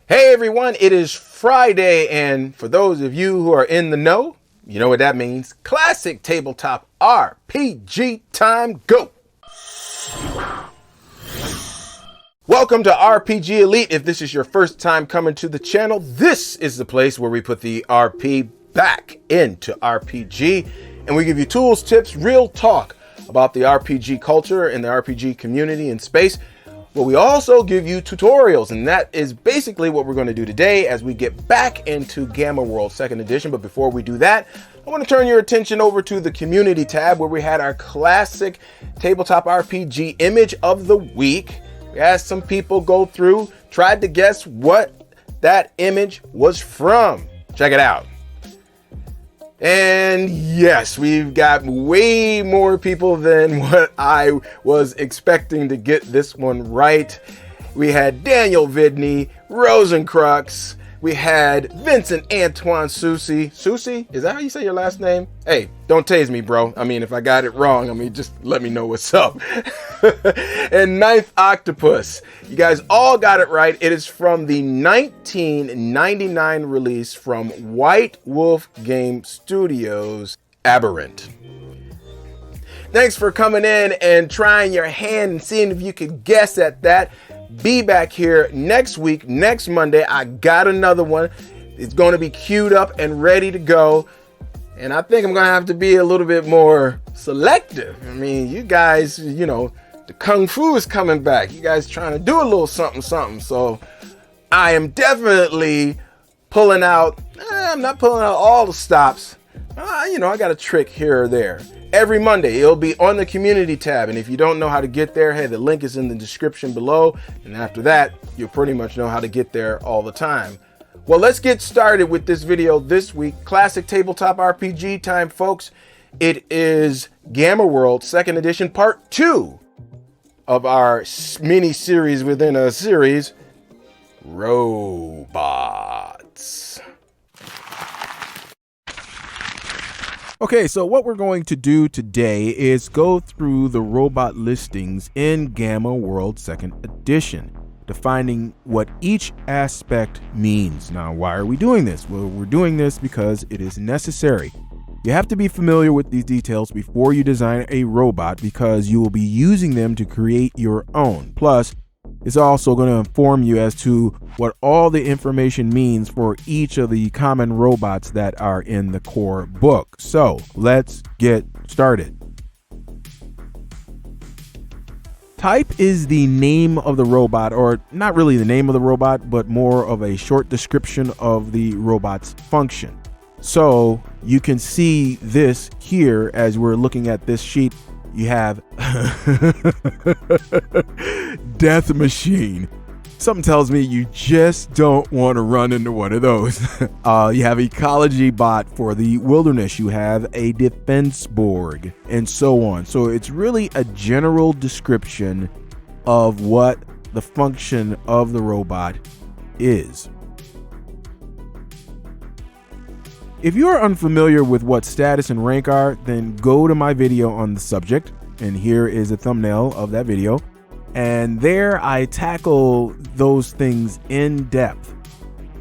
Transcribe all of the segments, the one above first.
Hey everyone, it is Friday, and for those of you who are in the know, you know what that means. Classic tabletop RPG time, go! Welcome to RPG Elite. If this is your first time coming to the channel, this is the place where we put the RP back into RPG, and we give you tools, tips, real talk about the RPG culture and the RPG community and space. But we also give you tutorials, and that is basically what we're going to do today as we get back into Gamma World 2nd Edition. But before we do that, I want to turn your attention over to the community tab where we had our classic tabletop RPG image of the week. We asked some people go through, tried to guess what that image was from. Check it out. And yes, we've got way more people than what I was expecting to get this one right. We had Daniel Vidney, Rosencrux. We had Vincent Antoine Susi. Susi, is that how you say your last name? Hey, don't tase me, bro. I mean, if I got it wrong, just let me know what's up. And Ninth Octopus. You guys all got it right. It is from the 1999 release from White Wolf Game Studios, Aberrant. Thanks for coming in and trying your hand and seeing if you could guess at that. Be back here next week, next Monday. I got another one. It's going to be queued up and ready to go. And I think I'm going to have to be a little bit more selective. I mean, you guys, the Kung Fu is coming back. You guys trying to do a little something. So I am definitely pulling out. I'm not pulling out all the stops. I got a trick here or there. Every Monday, it'll be on the community tab. And if you don't know how to get there, hey, the link is in the description below. And after that, you'll pretty much know how to get there all the time. Well, let's get started with this video this week. Classic tabletop RPG time, folks. It is Gamma World 2nd Edition, Part 2 of our mini series within a series, Robots. Okay, so what we're going to do today is go through the robot listings in Gamma World 2nd Edition, defining what each aspect means. Now, why are we doing this? Well, we're doing this because it is necessary. You have to be familiar with these details before you design a robot because you will be using them to create your own. Plus, it's also going to inform you as to what all the information means for each of the common robots that are in the core book. So let's get started. Type is the name of the robot, or not really the name of the robot, but more of a short description of the robot's function. So you can see this here as we're looking at this sheet. You have Death Machine. Something tells me you just don't want to run into one of those. You have Ecology Bot for the wilderness. You have a Defense Borg, and so on. So it's really a general description of what the function of the robot is. If you are unfamiliar with what status and rank are, then go to my video on the subject, and here is a thumbnail of that video. And there I tackle those things in depth.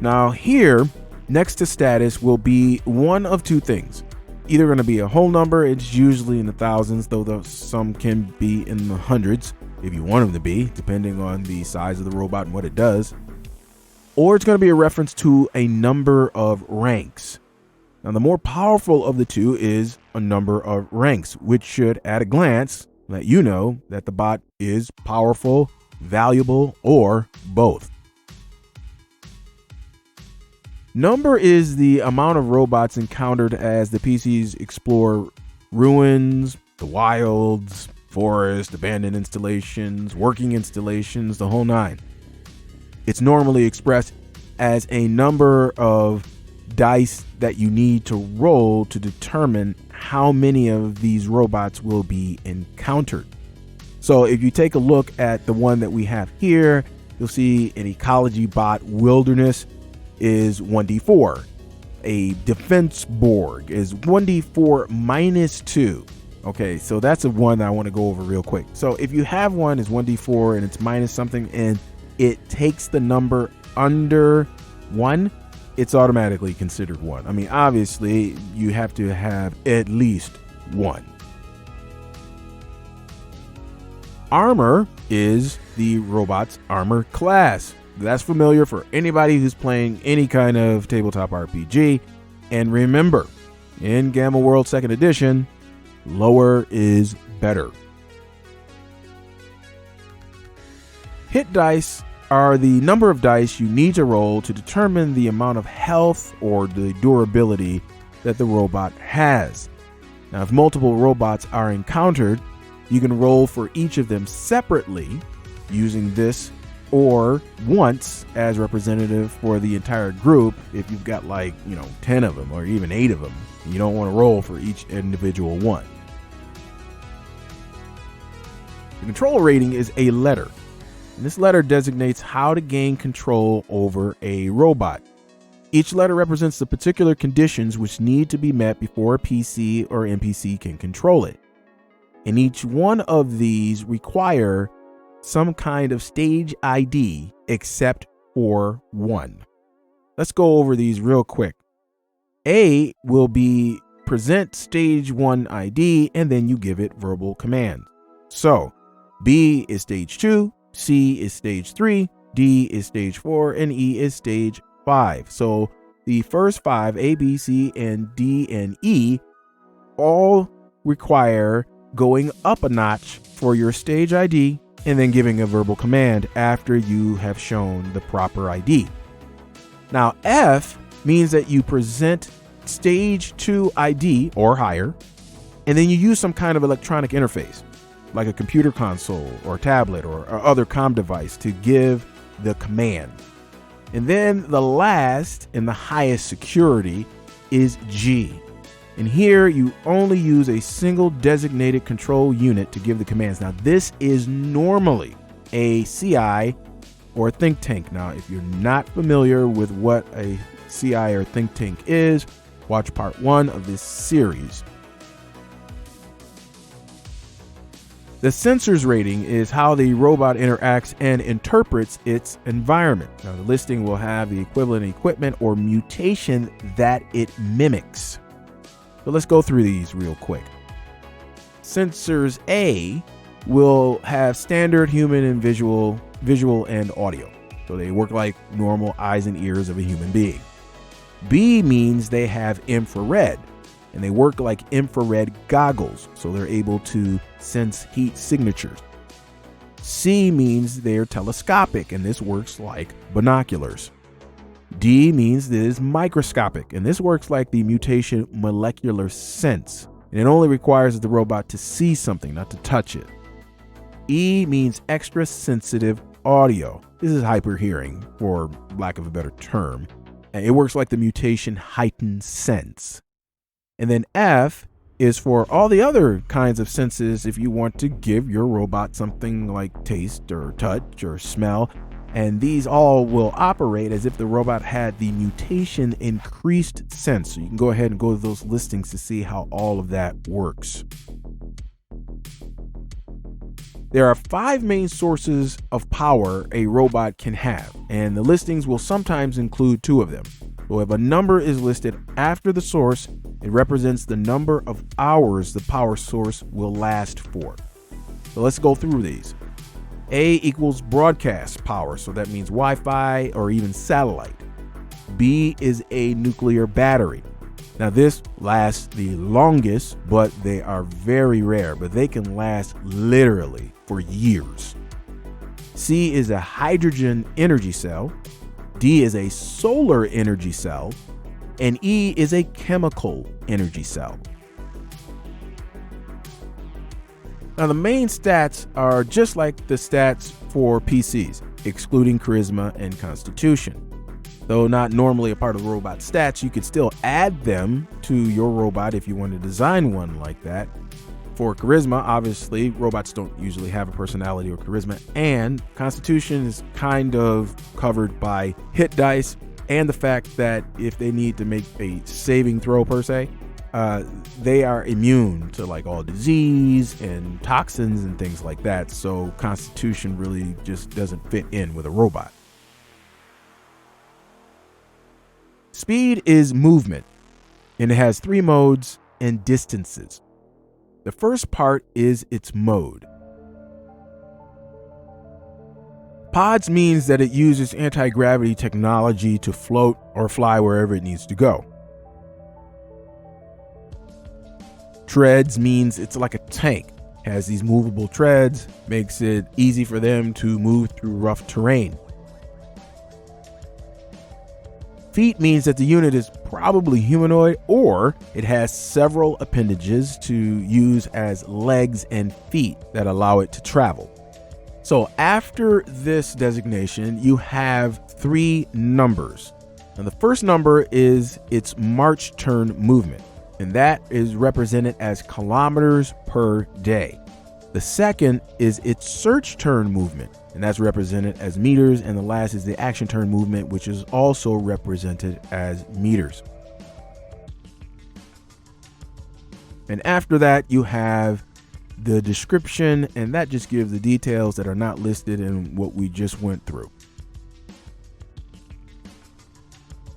Now here, next to status will be one of two things. Either going to be a whole number, it's usually in the thousands, though some can be in the hundreds, if you want them to be, depending on the size of the robot and what it does. Or it's going to be a reference to a number of ranks. Now, the more powerful of the two is a number of ranks, which should, at a glance, let you know that the bot is powerful, valuable, or both. Number is the amount of robots encountered as the PCs explore ruins, the wilds, forest, abandoned installations, working installations, the whole nine. It's normally expressed as a number of dice that you need to roll to determine how many of these robots will be encountered. So if you take a look at the one that we have here, you'll see an Ecology Bot Wilderness is 1d4. A Defense Borg is 1d4 minus 2. Okay, so that's the one that I want to go over real quick. So if you have one is 1d4 and it's minus something, and it takes the number under 1, it's automatically considered 1. I mean, obviously, you have to have at least 1. Armor is the robot's armor class. That's familiar for anybody who's playing any kind of tabletop RPG. And remember, in Gamma World 2nd Edition, lower is better. Hit dice are the number of dice you need to roll to determine the amount of health or the durability that the robot has. Now, if multiple robots are encountered, you can roll for each of them separately using this, or once as representative for the entire group if you've got 10 of them or even 8 of them. You don't want to roll for each individual one. The control rating is a letter. And this letter designates how to gain control over a robot. Each letter represents the particular conditions which need to be met before a PC or NPC can control it. And each one of these require some kind of stage ID except for 1. Let's go over these real quick. A will be present stage 1 ID, and then you give it verbal commands. So B is stage 2, C is stage 3, D is stage 4, and E is stage 5. So the first 5, A, B, C, and D, and E, all require going up a notch for your stage ID and then giving a verbal command after you have shown the proper ID. Now, F means that you present stage 2 ID or higher, and then you use some kind of electronic interface, like a computer console or tablet or other comm device to give the command. And then the last and the highest security is G. And here you only use a single designated control unit to give the commands. Now, this is normally a CI or a think tank. Now, if you're not familiar with what a CI or think tank is, watch part 1 of this series. The sensors rating is how the robot interacts and interprets its environment. Now, the listing will have the equivalent equipment or mutation that it mimics. So let's go through these real quick. Sensors A will have standard human and visual and audio. So they work like normal eyes and ears of a human being. B means they have infrared, and they work like infrared goggles, so they're able to sense heat signatures. C means they're telescopic, and this works like binoculars. D means that it's microscopic, and this works like the mutation molecular sense, and it only requires the robot to see something, not to touch it. E means extra sensitive audio. This is hyperhearing, for lack of a better term, and it works like the mutation heightened sense. And then F is for all the other kinds of senses if you want to give your robot something like taste or touch or smell. And these all will operate as if the robot had the mutation increased sense. So you can go ahead and go to those listings to see how all of that works. There are 5 main sources of power a robot can have, and the listings will sometimes include 2 of them. So if a number is listed after the source, it represents the number of hours the power source will last for. So let's go through these. A equals broadcast power, so that means Wi-Fi or even satellite. B is a nuclear battery. Now this lasts the longest, but they are very rare, but they can last literally for years. C is a hydrogen energy cell. D is a solar energy cell. And E is a chemical energy cell. Now, the main stats are just like the stats for PCs, excluding charisma and constitution. Though not normally a part of the robot stats, you could still add them to your robot if you want to design one like that. For charisma, obviously, robots don't usually have a personality or charisma, and constitution is kind of covered by hit dice and the fact that if they need to make a saving throw per se, they are immune to like all disease and toxins and things like that. So constitution really just doesn't fit in with a robot. Speed is movement, and it has 3 modes and distances. The first part is its mode. Pods means that it uses anti-gravity technology to float or fly wherever it needs to go. Treads means it's like a tank. It has these movable treads, makes it easy for them to move through rough terrain. Feet means that the unit is probably humanoid, or it has several appendages to use as legs and feet that allow it to travel. So after this designation, you have 3 numbers. Now the first number is its march turn movement, and that is represented as kilometers per day. The second is its search turn movement, and that's represented as meters. And the last is the action turn movement, which is also represented as meters. And after that, you have the description, and that just gives the details that are not listed in what we just went through.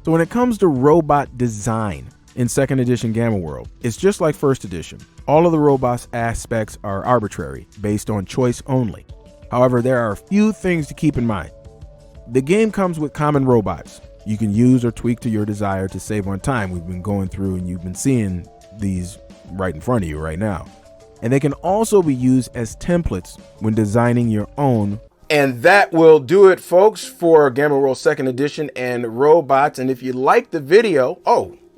So when it comes to robot design in 2nd edition Gamma World, it's just like 1st edition. All of the robot's aspects are arbitrary, based on choice only. However, there are a few things to keep in mind. The game comes with common robots you can use or tweak to your desire to save on time. We've been going through and you've been seeing these right in front of you right now. And they can also be used as templates when designing your own. And that will do it, folks, for Gamma World 2nd edition and robots. And if you like the video,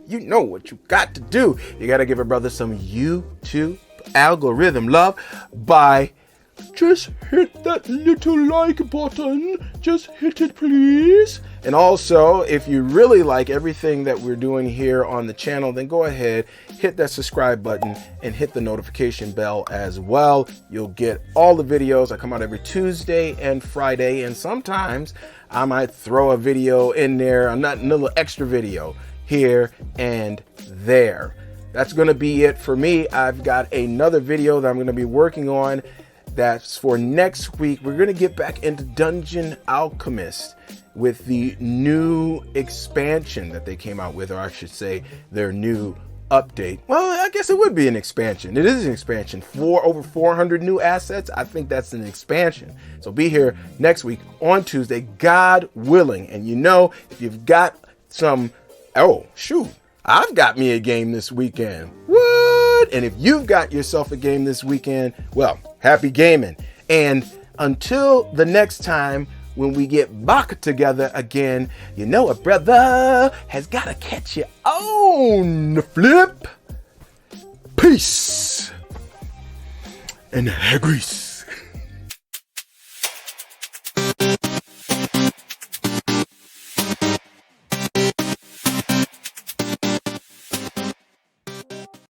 you know what you got to do. You got to give a brother some YouTube algorithm love by just hit that little like button. Just hit it, please. And also, if you really like everything that we're doing here on the channel, then go ahead, hit that subscribe button and hit the notification bell as well. You'll get all the videos. I come out every Tuesday and Friday, and sometimes I might throw a video in there, a little extra video here and there. That's going to be it for me. I've got another video that I'm going to be working on. That's for next week. We're going to get back into Dungeon Alchemist with the new expansion that they came out with, or I should say their new update. Well, I guess it would be an expansion. It is an expansion. Over 400 new assets. I think that's an expansion. So be here next week on Tuesday, God willing. And you know, if you've got some, I've got me a game this weekend. What? And if you've got yourself a game this weekend, well, happy gaming. And until the next time when we get back together again, you know a brother has got to catch you on the flip. Peace and hair grease.